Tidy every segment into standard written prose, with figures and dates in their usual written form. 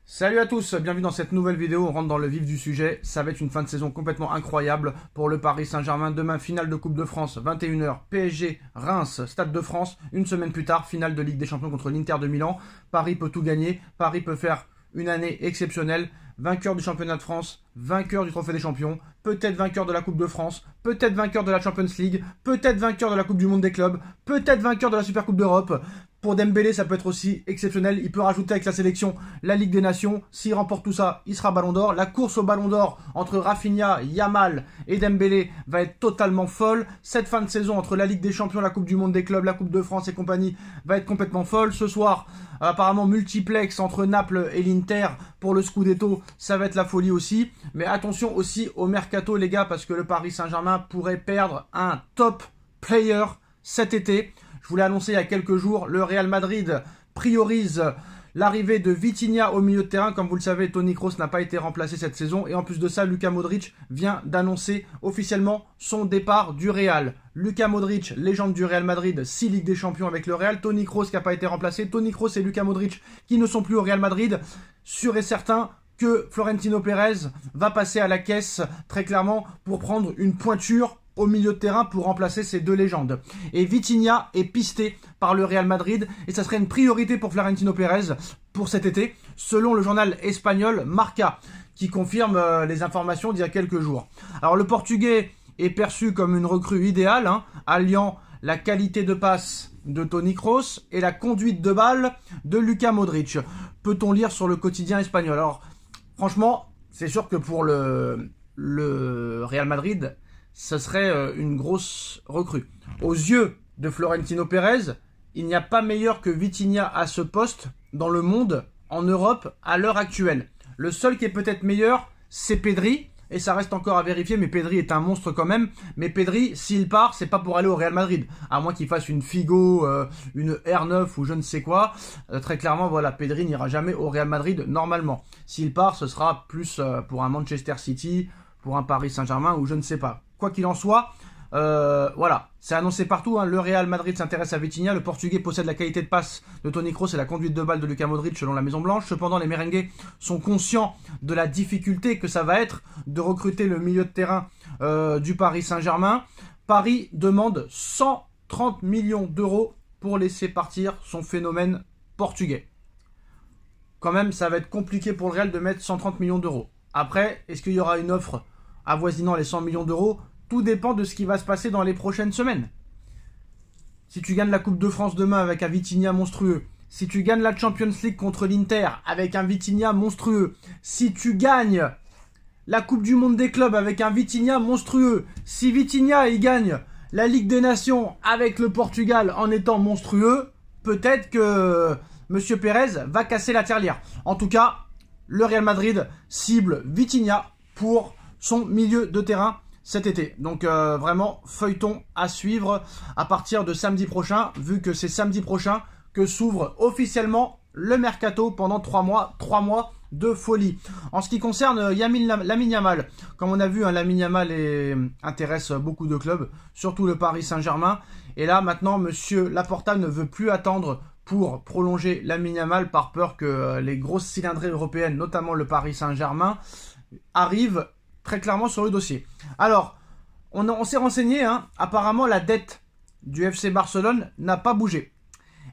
Salut à tous, bienvenue dans cette nouvelle vidéo, on rentre dans le vif du sujet. Ça va être une fin de saison complètement incroyable pour le Paris Saint-Germain. Demain, finale de Coupe de France, 21h, PSG, Reims, Stade de France. Une semaine plus tard, finale de Ligue des Champions contre l'Inter de Milan. Paris peut tout gagner, Paris peut faire une année exceptionnelle. Vainqueur du championnat de France, vainqueur du trophée des champions, peut-être vainqueur de la Coupe de France, peut-être vainqueur de la Champions League, peut-être vainqueur de la Coupe du Monde des clubs, peut-être vainqueur de la Super Coupe d'Europe. Pour Dembélé, ça peut être aussi exceptionnel. Il peut rajouter avec la sélection la Ligue des Nations. S'il remporte tout ça, il sera Ballon d'Or. La course au Ballon d'Or entre Rafinha, Yamal et Dembélé va être totalement folle. Cette fin de saison entre la Ligue des Champions, la Coupe du Monde des clubs, la Coupe de France et compagnie va être complètement folle. Ce soir, apparemment multiplex entre Naples et l'Inter pour le Scudetto, ça va être la folie aussi. Mais attention aussi au mercato les gars, parce que le Paris Saint-Germain pourrait perdre un top player cet été. Je vous l'ai annoncé il y a quelques jours, le Real Madrid priorise l'arrivée de Vitinha au milieu de terrain. Comme vous le savez, Toni Kroos n'a pas été remplacé cette saison. Et en plus de ça, Luka Modric vient d'annoncer officiellement son départ du Real. Luka Modric, légende du Real Madrid, 6 Ligues des Champions avec le Real. Toni Kroos qui n'a pas été remplacé. Toni Kroos et Luka Modric qui ne sont plus au Real Madrid. Sûr et certain que Florentino Pérez va passer à la caisse très clairement pour prendre une pointure au milieu de terrain pour remplacer ces deux légendes. Et Vitinha est pisté par le Real Madrid et ça serait une priorité pour Florentino Pérez pour cet été, selon le journal espagnol Marca, qui confirme les informations d'il y a quelques jours. Alors le Portugais est perçu comme une recrue idéale, alliant la qualité de passe de Toni Kroos et la conduite de balle de Luka Modric. Peut-on lire sur le quotidien espagnol? Alors franchement, c'est sûr que pour le Real Madrid, ce serait une grosse recrue. Aux yeux de Florentino Pérez, il n'y a pas meilleur que Vitinha à ce poste dans le monde, en Europe, à l'heure actuelle. Le seul qui est peut-être meilleur, c'est Pedri, et ça reste encore à vérifier, mais Pedri est un monstre quand même. Mais Pedri, s'il part, c'est pas pour aller au Real Madrid, à moins qu'il fasse une Figo, une R9 ou je ne sais quoi. Très clairement, voilà, Pedri n'ira jamais au Real Madrid normalement. S'il part, ce sera plus pour un Manchester City, pour un Paris Saint-Germain ou je ne sais pas. Quoi qu'il en soit, voilà, c'est annoncé partout. Le Real Madrid s'intéresse à Vitinha. Le Portugais possède la qualité de passe de Toni Kroos et la conduite de balle de Luka Modric selon la Maison Blanche. Cependant, les merengues sont conscients de la difficulté que ça va être de recruter le milieu de terrain du Paris Saint-Germain. Paris demande 130 millions d'euros pour laisser partir son phénomène portugais. Quand même, ça va être compliqué pour le Real de mettre 130 millions d'euros. Après, est-ce qu'il y aura une offre avoisinant les 100 millions d'euros? Tout dépend de ce qui va se passer dans les prochaines semaines. Si tu gagnes la Coupe de France demain avec un Vitinha monstrueux, si tu gagnes la Champions League contre l'Inter avec un Vitinha monstrueux, si tu gagnes la Coupe du Monde des clubs avec un Vitinha monstrueux, si Vitinha il gagne la Ligue des Nations avec le Portugal en étant monstrueux, peut-être que Monsieur Pérez va casser la tirelire. En tout cas, le Real Madrid cible Vitinha pour son milieu de terrain cet été. Donc vraiment feuilleton à suivre à partir de samedi prochain, vu que c'est samedi prochain que s'ouvre officiellement le mercato pendant 3 mois de folie. En ce qui concerne Lamine Yamal, comme on a vu, Lamine Yamal intéresse beaucoup de clubs, surtout le Paris Saint-Germain. Et là maintenant, Monsieur Laporta ne veut plus attendre pour prolonger Lamine Yamal par peur que les grosses cylindrées européennes, notamment le Paris Saint-Germain, arrivent très clairement sur le dossier. Alors, on s'est renseigné, apparemment la dette du FC Barcelone n'a pas bougé.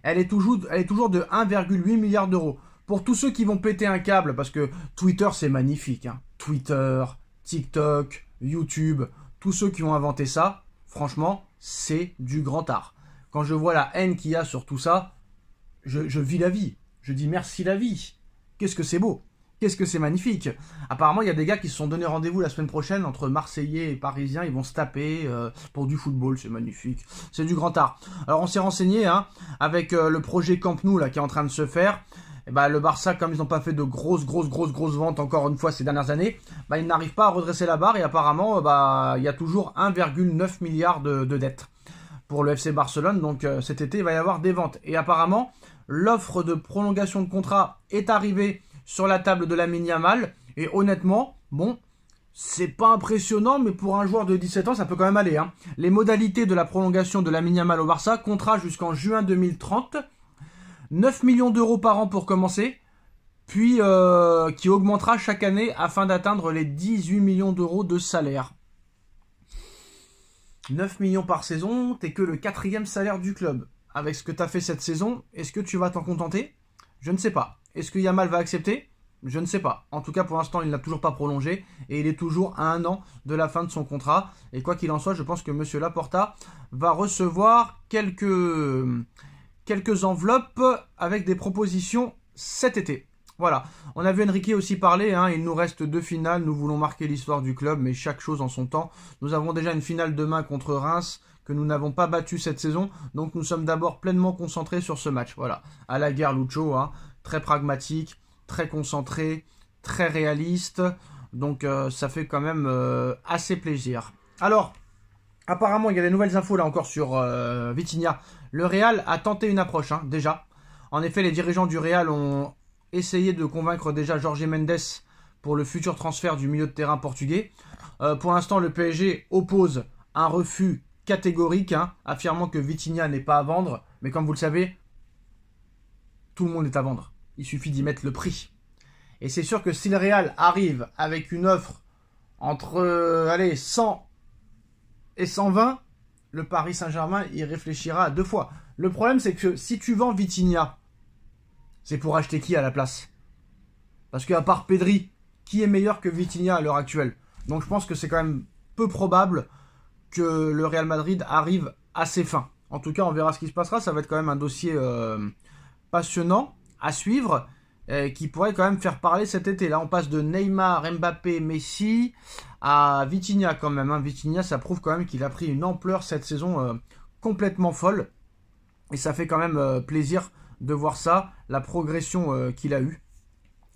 Elle est toujours de 1,8 milliard d'euros. Pour tous ceux qui vont péter un câble, parce que Twitter c'est magnifique, Twitter, TikTok, YouTube, tous ceux qui ont inventé ça, franchement, c'est du grand art. Quand je vois la haine qu'il y a sur tout ça, je vis la vie. Je dis merci la vie. Qu'est-ce que c'est beau. Qu'est-ce que c'est magnifique. Apparemment, il y a des gars qui se sont donné rendez-vous la semaine prochaine entre Marseillais et Parisiens. Ils vont se taper pour du football. C'est magnifique. C'est du grand art. Alors, on s'est renseigné avec le projet Camp Nou là, qui est en train de se faire. Et le Barça, comme ils n'ont pas fait de grosses ventes encore une fois ces dernières années, ils n'arrivent pas à redresser la barre. Et apparemment, il y a toujours 1,9 milliard de dettes pour le FC Barcelone. Donc, cet été, il va y avoir des ventes. Et apparemment, l'offre de prolongation de contrat est arrivée sur la table de Lamine Yamal, et honnêtement, bon, c'est pas impressionnant, mais pour un joueur de 17 ans, ça peut quand même aller. Les modalités de la prolongation de Lamine Yamal au Barça, contrat jusqu'en juin 2030, 9 millions d'euros par an pour commencer, puis qui augmentera chaque année afin d'atteindre les 18 millions d'euros de salaire. 9 millions par saison, t'es que le 4e salaire du club. Avec ce que t'as fait cette saison, est-ce que tu vas t'en contenter? Je ne sais pas. Est-ce que Yamal va accepter? Je ne sais pas. En tout cas, pour l'instant, il n'a toujours pas prolongé et il est toujours à 1 an de la fin de son contrat. Et quoi qu'il en soit, je pense que M. Laporta va recevoir quelques enveloppes avec des propositions cet été. Voilà. On a vu Enrique aussi parler, hein, il nous reste 2 finales, nous voulons marquer l'histoire du club, mais chaque chose en son temps. Nous avons déjà une finale demain contre Reims que nous n'avons pas battu cette saison, donc nous sommes d'abord pleinement concentrés sur ce match. Voilà. À la guerre Lucho, hein, très pragmatique, très concentré, très réaliste, donc ça fait quand même assez plaisir. Alors, apparemment, il y a des nouvelles infos là encore sur Vitinha. Le Real a tenté une approche, hein, déjà. En effet, les dirigeants du Real ont essayé de convaincre déjà Jorge Mendes pour le futur transfert du milieu de terrain portugais. Pour l'instant, le PSG oppose un refus catégorique, hein, affirmant que Vitinha n'est pas à vendre. Mais comme vous le savez, tout le monde est à vendre. Il suffit d'y mettre le prix. Et c'est sûr que si le Real arrive avec une offre entre 100 et 120, le Paris Saint-Germain y réfléchira 2 fois. Le problème, c'est que si tu vends Vitinha, c'est pour acheter qui à la place? Parce qu'à part Pedri, qui est meilleur que Vitinha à l'heure actuelle? Donc je pense que c'est quand même peu probable que le Real Madrid arrive à ses fins. En tout cas, on verra ce qui se passera. Ça va être quand même un dossier passionnant à suivre, qui pourrait quand même faire parler cet été. Là, on passe de Neymar, Mbappé, Messi à Vitinha quand même. Hein. Vitinha, ça prouve quand même qu'il a pris une ampleur cette saison complètement folle. Et ça fait quand même plaisir de voir ça, la progression qu'il a eue.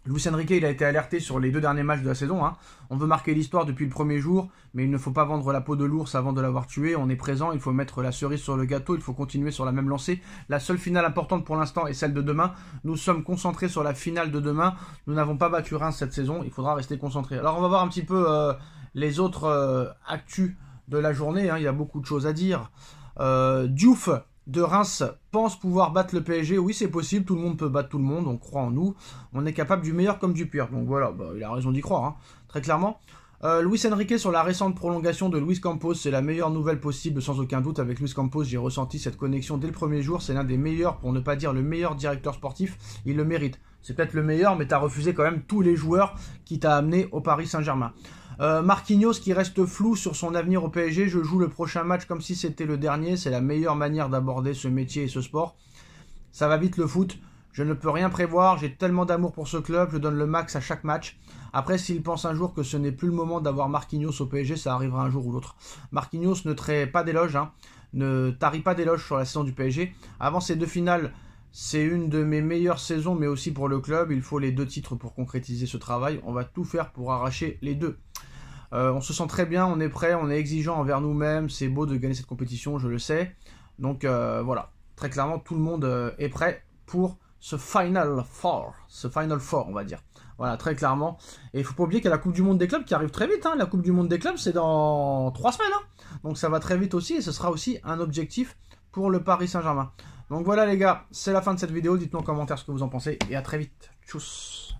Luis Enrique, il a été alerté sur les 2 derniers matchs de la saison. Hein. On veut marquer l'histoire depuis le premier jour, mais il ne faut pas vendre la peau de l'ours avant de l'avoir tué. On est présent, il faut mettre la cerise sur le gâteau, il faut continuer sur la même lancée. La seule finale importante pour l'instant est celle de demain. Nous sommes concentrés sur la finale de demain. Nous n'avons pas battu Reims cette saison, il faudra rester concentré. Alors on va voir un petit peu les autres actus de la journée. Hein. Il y a beaucoup de choses à dire. Diouf de Reims pense pouvoir battre le PSG. Oui, c'est possible, tout le monde peut battre tout le monde, on croit en nous. On est capable du meilleur comme du pire. Donc voilà, il a raison d'y croire, hein, très clairement. Luis Enrique sur la récente prolongation de Luis Campos, c'est la meilleure nouvelle possible sans aucun doute. Avec Luis Campos, j'ai ressenti cette connexion dès le premier jour. C'est l'un des meilleurs, pour ne pas dire le meilleur directeur sportif. Il le mérite. C'est peut-être le meilleur, mais tu as refusé quand même tous les joueurs qui t'a amené au Paris Saint-Germain. Marquinhos qui reste flou sur son avenir au PSG. Je joue le prochain match comme si c'était le dernier. C'est la meilleure manière d'aborder ce métier et ce sport. Ça va vite le foot. Je ne peux rien prévoir. J'ai tellement d'amour pour ce club. Je donne le max à chaque match. Après, s'il pense un jour que ce n'est plus le moment d'avoir Marquinhos au PSG, ça arrivera un jour ou l'autre. Marquinhos ne traite pas d'éloges, hein. Ne tarit pas d'éloges sur la saison du PSG. Avant ces 2 finales, c'est une de mes meilleures saisons, mais aussi pour le club. Il faut les 2 titres pour concrétiser ce travail. On va tout faire pour arracher les 2. On se sent très bien, on est prêt, on est exigeant envers nous-mêmes. C'est beau de gagner cette compétition, je le sais. Donc voilà, très clairement, tout le monde est prêt pour ce Final Four, on va dire. Voilà, très clairement. Et il faut pas oublier qu'il y a la Coupe du Monde des clubs qui arrive très vite. Hein. La Coupe du Monde des clubs, c'est dans 3 semaines. Hein. Donc ça va très vite aussi, et ce sera aussi un objectif pour le Paris Saint-Germain. Donc voilà les gars, c'est la fin de cette vidéo. Dites-nous en commentaire ce que vous en pensez, et à très vite. Tchuss.